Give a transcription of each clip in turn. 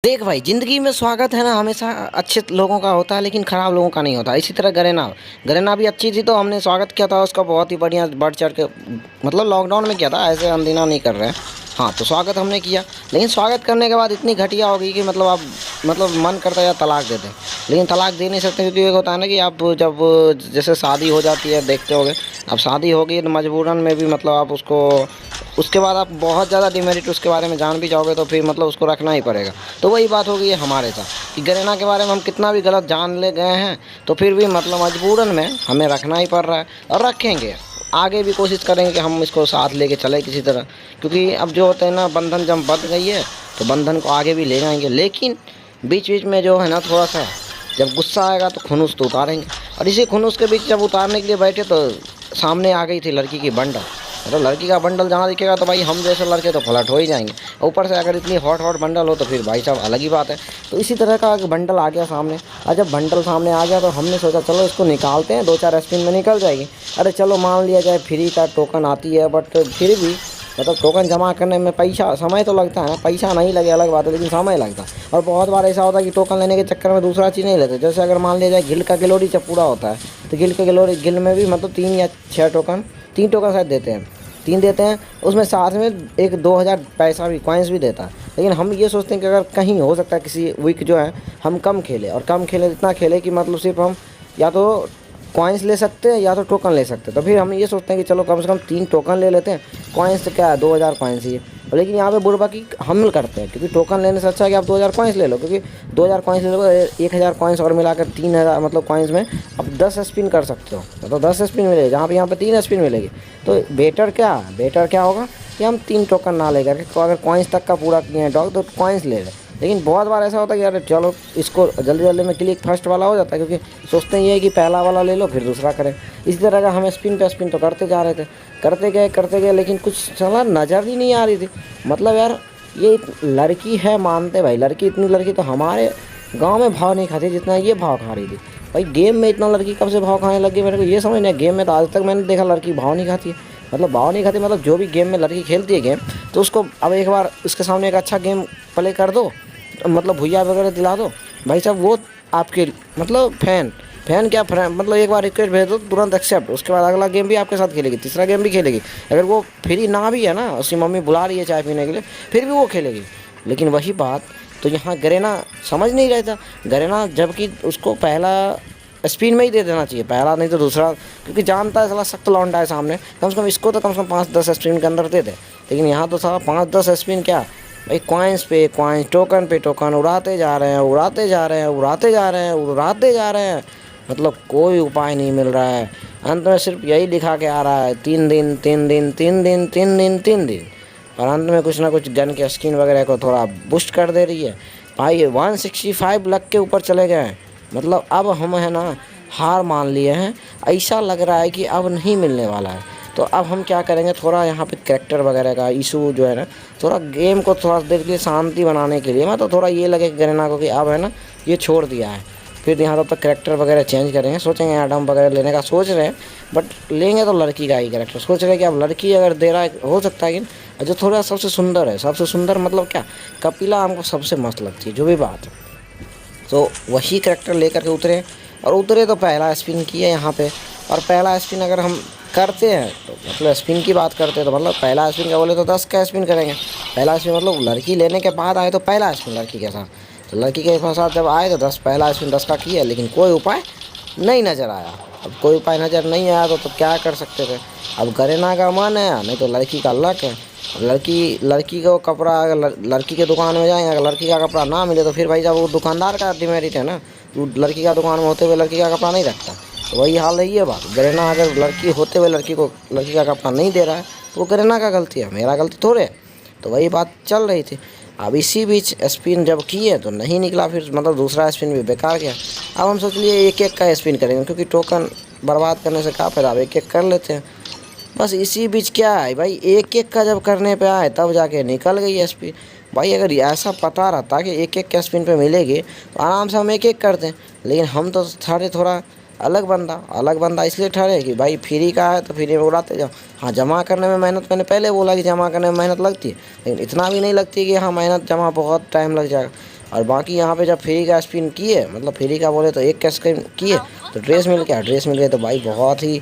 देख भाई, ज़िंदगी में स्वागत है ना हमेशा अच्छे लोगों का होता है, लेकिन ख़राब लोगों का नहीं होता। इसी तरह गरेना भी अच्छी थी, तो हमने स्वागत किया था उसका बहुत ही बढ़िया बढ़ चढ़ के। मतलब लॉकडाउन में किया था, ऐसे अनदिना नहीं कर रहे हैं। हाँ, तो स्वागत हमने किया, लेकिन स्वागत करने के बाद इतनी घटिया हो गई कि मतलब आप मतलब मन करता है या तलाक दे दें, लेकिन तलाक दे नहीं सकते क्योंकि एक होता है ना कि आप जब जैसे शादी हो जाती है, देखते होगे। अब शादी हो गई तो मजबूरन में भी मतलब आप उसको उसके बाद आप बहुत ज़्यादा डिमेरिट उसके बारे में जान भी जाओगे तो फिर मतलब उसको रखना ही पड़ेगा। तो वही बात हो गई है हमारे साथ कि गरेना के बारे में हम कितना भी गलत जान ले गए हैं, तो फिर भी मतलब मजबूरन में हमें रखना ही पड़ रहा है और रखेंगे। आगे भी कोशिश करेंगे कि हम इसको साथ लेके चले किसी तरह, क्योंकि अब जो होते हैं ना, बंधन जब बंध गई है तो बंधन को आगे भी ले जाएंगे। लेकिन बीच बीच में जो है ना, थोड़ा सा जब गुस्सा आएगा तो खुनुस तो उतारेंगे। और इसी खुनुस के बीच जब उतारने के लिए बैठे तो सामने आ गई थी लड़की की बंडल। तो लड़की का बंडल जहाँ दिखेगा तो भाई हम जैसे लड़के तो फ्लर्ट हो ही जाएंगे। ऊपर से अगर इतनी हॉट हॉट बंडल हो तो फिर भाई साहब अलग ही बात है। तो इसी तरह का बंडल आ गया सामने। और जब बंडल सामने आ गया तो हमने सोचा चलो इसको निकालते हैं, 2-4 स्पिन में निकल जाएगी। अरे चलो मान लिया जाए फ्री का टोकन आती है, बट फिर भी मतलब टोकन जमा करने में पैसा समय तो लगता है ना। पैसा नहीं लगे अलग बात है, लेकिन समय लगता है। और बहुत बार ऐसा होता है कि टोकन लेने के चक्कर में दूसरा चीज़ नहीं लेते। जैसे अगर मान लिया जाए गिल्ड का गिलोरी जब पूरा होता है तो गिल्ड में भी मतलब 3 या 6 टोकन, 3 टोकन शायद देते हैं, 3 देते हैं। उसमें साथ में एक 2000 पैसा भी, कॉइन्स भी देता है। लेकिन हम ये सोचते हैं कि अगर कहीं हो सकता है किसी वीक जो है हम कम खेले, और कम खेले इतना खेले कि मतलब सिर्फ हम या तो कॉइन्स ले सकते हैं या तो टोकन ले सकते हैं। तो फिर हम ये सोचते हैं कि चलो कम से कम 3 टोकन ले लेते हैं। कॉइन्स तो क्या है, 2000 कॉइन्स ही है। लेकिन यहाँ पे बुरबा की हमल करते हैं, क्योंकि टोकन लेने से अच्छा है कि आप 2000 कॉइन्स ले लो, क्योंकि 2000 कॉइन्स ले लो, 1000 कॉइन्स और मिलाकर 3000 मतलब कॉइन्स में आप 10 स्पिन कर सकते हो। तो 10 स्पिन मिलेगी, जहाँ पे यहाँ पे 3 स्पिन मिलेगी। तो बेटर क्या होगा कि हम 3 टोकन ना लेकर के अगर कॉइन्स तक का पूरा किए हैं डॉग तो कॉइन्स ले लें। लेकिन बहुत बार ऐसा होता है कि यार चलो इसको जल्दी जल्दी में क्लिक फर्स्ट वाला हो जाता है, क्योंकि सोचते हैं ये कि पहला वाला ले लो फिर दूसरा करें। इसी तरह का हम स्पिन पे स्पिन तो करते जा रहे थे, करते गए, लेकिन कुछ चला नज़र ही नहीं आ रही थी। मतलब यार ये लड़की है, मानते भाई, इतनी लड़की तो हमारे गांव में भाव नहीं खाती जितना ये भाव खा रही थी। भाई गेम में इतना लड़की कब से भाव खाने लगी मेरे को ये समझ नहीं। गेम में तो आज तक मैंने देखा लड़की भाव नहीं खाती है। मतलब भाव नहीं खाती मतलब जो भी गेम में लड़की खेलती है गेम, तो उसको अब एक बार उसके सामने एक अच्छा गेम प्ले कर दो, मतलब भुइया वगैरह दिला दो, भाई साहब वो आपके मतलब फैन क्या फ्रेंड, मतलब एक बार रिक्वेस्ट भेज दो तुरंत एक्सेप्ट। उसके बाद अगला गेम भी आपके साथ खेलेगी, तीसरा गेम भी खेलेगी। अगर वो फ्री ना भी है ना, उसकी मम्मी बुला रही है चाय पीने के लिए, फिर भी वो खेलेगी। लेकिन वही बात तो यहाँ गरेना समझ नहीं रहता। गरेना जबकि उसको पहला स्पिन में ही दे देना चाहिए, पहला नहीं तो दूसरा, क्योंकि जानता है साला सख्त लौंडा है सामने। कम से कम इसको तो कम से कम 5-10 स्पिन के अंदर दे दे। लेकिन यहाँ तो साला 5-10 स्पिन क्या भाई, कॉइन्स पे कॉइन्स, टोकन पे टोकन उड़ाते जा रहे हैं। मतलब कोई उपाय नहीं मिल रहा है। अंत में सिर्फ यही लिखा के आ रहा है 3 दिन 3 दिन 3 दिन 3 दिन 3 दिन। और अंत में कुछ ना कुछ गन के स्किन वगैरह को थोड़ा बूस्ट कर दे रही है। भाई 165 लाख के ऊपर चले गए हैं। मतलब अब हम है ना हार मान लिए हैं। ऐसा लग रहा है कि अब नहीं मिलने वाला है। तो अब हम क्या करेंगे, थोड़ा यहाँ पे कैरेक्टर वगैरह का इशू जो है ना, थोड़ा गेम को थोड़ा देर के लिए शांति बनाने के लिए मैं तो थोड़ा ये लगे गरेना को कि अब है ना ये छोड़ दिया है। फिर यहाँ तब तक कैरेक्टर वगैरह चेंज करेंगे, सोचेंगे एडम वगैरह लेने का सोच रहे हैं। बट लेंगे तो लड़की का ही कैरेक्टर सोच रहे हैं कि अब लड़की अगर दे रहा है हो सकता है कि जो थोड़ा सबसे सुंदर है, सबसे सुंदर मतलब क्या, कपिला हमको सबसे मस्त लगती है जो भी बात है। तो वही कैरेक्टर लेकर के उतरे तो पहला स्पिन किया यहाँ पे। और पहला स्पिन अगर हम करते हैं तो मतलब स्पिन की बात करते हैं तो मतलब पहला स्पिन का बोले तो 10 का स्पिन करेंगे। पहला स्पिन मतलब लड़की लेने के बाद आए तो पहला स्पिन लड़की के साथ, तो लड़की के साथ जब आए तो 10 पहला स्पिन 10 का किया, लेकिन कोई उपाय नहीं नज़र आया। अब कोई उपाय नज़र नहीं आया तो क्या कर सकते थे। अब गरेना का मन है, नहीं तो लड़की का लक है। लड़की को कपड़ा अगर लड़की के दुकान में जाएंगे, अगर लड़की का कपड़ा ना मिले तो फिर भाई जब वो दुकानदार का डिमेरिट है ना, तो लड़की का दुकान में होते हुए लड़की का कपड़ा नहीं रखता। तो वही हाल है ये बात। गरेना अगर लड़की होते हुए लड़की का कपड़ा नहीं दे रहा है तो वो गरेना का गलती है, मेरा गलती थोड़े है। तो वही बात चल रही थी। अब इसी बीच स्पिन जब किए तो नहीं निकला, फिर मतलब दूसरा स्पिन भी बेकार गया। अब हम सोच लिए एक एक का स्पिन करेंगे, क्योंकि टोकन बर्बाद करने से क्या फ़ायदा, अब एक एक कर लेते हैं। बस इसी बीच क्या है भाई, एक एक का जब करने पे आए तब जाके निकल गई स्पिन। भाई अगर ऐसा पता रहता कि एक एक के स्पिन पे मिलेगी तो आराम से हम एक एक करते हैं। लेकिन हम तो ठहरे थोड़ा अलग बंदा इसलिए ठहरे कि भाई फ्री का है तो फ्री में उड़ाते जाओ। हाँ, जमा करने में मेहनत, मैंने पहले बोला कि जमा करने में मेहनत लगती है, लेकिन इतना भी नहीं लगती कि हाँ मेहनत जमा बहुत टाइम लग जाएगा। और बाकी यहाँ पे जब फ्री का स्पिन किए, मतलब फ्री का बोले तो एक का स्पिन किए तो ड्रेस मिल गया। ड्रेस मिल गई तो भाई बहुत ही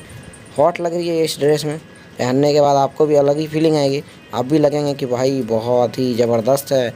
हॉट लग रही है इस ड्रेस में। पहनने के बाद आपको भी अलग ही फीलिंग आएगी, आप भी लगेंगे कि भाई बहुत ही ज़बरदस्त है,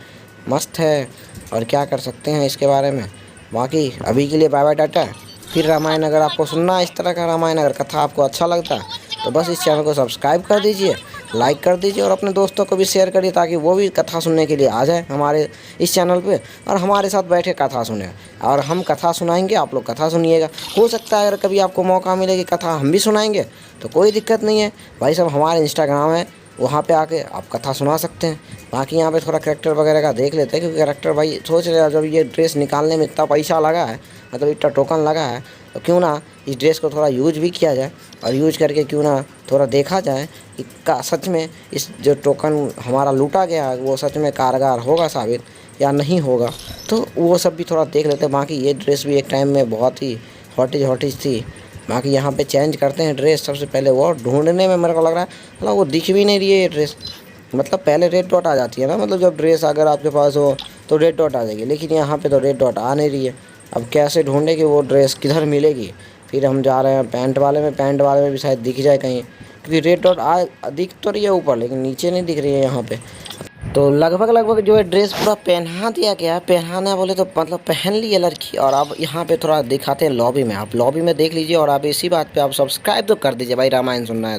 मस्त है। और क्या कर सकते हैं इसके बारे में। बाकी अभी के लिए बाय बाय टाटा। फिर रामायण अगर आपको सुनना है इस तरह का रामायण, अगर कथा आपको अच्छा लगता है तो बस इस चैनल को सब्सक्राइब कर दीजिए, लाइक कर दीजिए और अपने दोस्तों को भी शेयर करिए ताकि वो भी कथा सुनने के लिए आ जाए हमारे इस चैनल पे और हमारे साथ बैठे कथा सुने। और हम कथा सुनाएंगे, आप लोग कथा सुनिएगा। हो सकता है अगर कभी आपको मौका मिले कि कथा हम भी सुनाएंगे तो कोई दिक्कत नहीं है भाई साहब, हमारे इंस्टाग्राम है, वहाँ पे आके आप कथा सुना सकते हैं। बाकी यहाँ पे थोड़ा करैक्टर वगैरह का देख लेते हैं, क्योंकि करैक्टर भाई सोच रहे हैं जब ये ड्रेस निकालने में इतना पैसा लगा है, मतलब इतना टोकन लगा है, तो क्यों ना इस ड्रेस को थोड़ा यूज भी किया जाए और यूज करके क्यों ना थोड़ा देखा जाए कि का सच में इस जो टोकन हमारा लूटा गया है वो सच में कारगर होगा साबित या नहीं होगा। तो वो सब भी थोड़ा देख लेते हैं। बाकी ये ड्रेस भी एक टाइम में बहुत ही हॉटिज थी। बाकी यहाँ पे चेंज करते हैं ड्रेस। सबसे पहले वो ढूंढने में मेरे को लग रहा है मतलब वो दिख भी नहीं रही है ये ड्रेस। मतलब पहले रेड डॉट आ जाती है ना, मतलब जब ड्रेस अगर आपके पास हो तो रेड डॉट आ जाएगी, लेकिन यहाँ पे तो रेड डॉट आ नहीं रही है। अब कैसे ढूंढे कि वो ड्रेस किधर मिलेगी। फिर हम जा रहे हैं पैंट वाले में, पैंट वाले में भी शायद दिख जाए कहीं, क्योंकि रेड डॉट दिख तो रही है ऊपर लेकिन नीचे नहीं दिख रही है यहाँ पे। तो लगभग जो है ड्रेस पूरा पहना दिया गया है। पहनाना बोले तो मतलब पहन ली है लड़की। और अब यहाँ पे थोड़ा दिखाते हैं लॉबी में, आप लॉबी में देख लीजिए। और आप इसी बात पे आप सब्सक्राइब तो कर दीजिए भाई, रामायण सुनना है तो।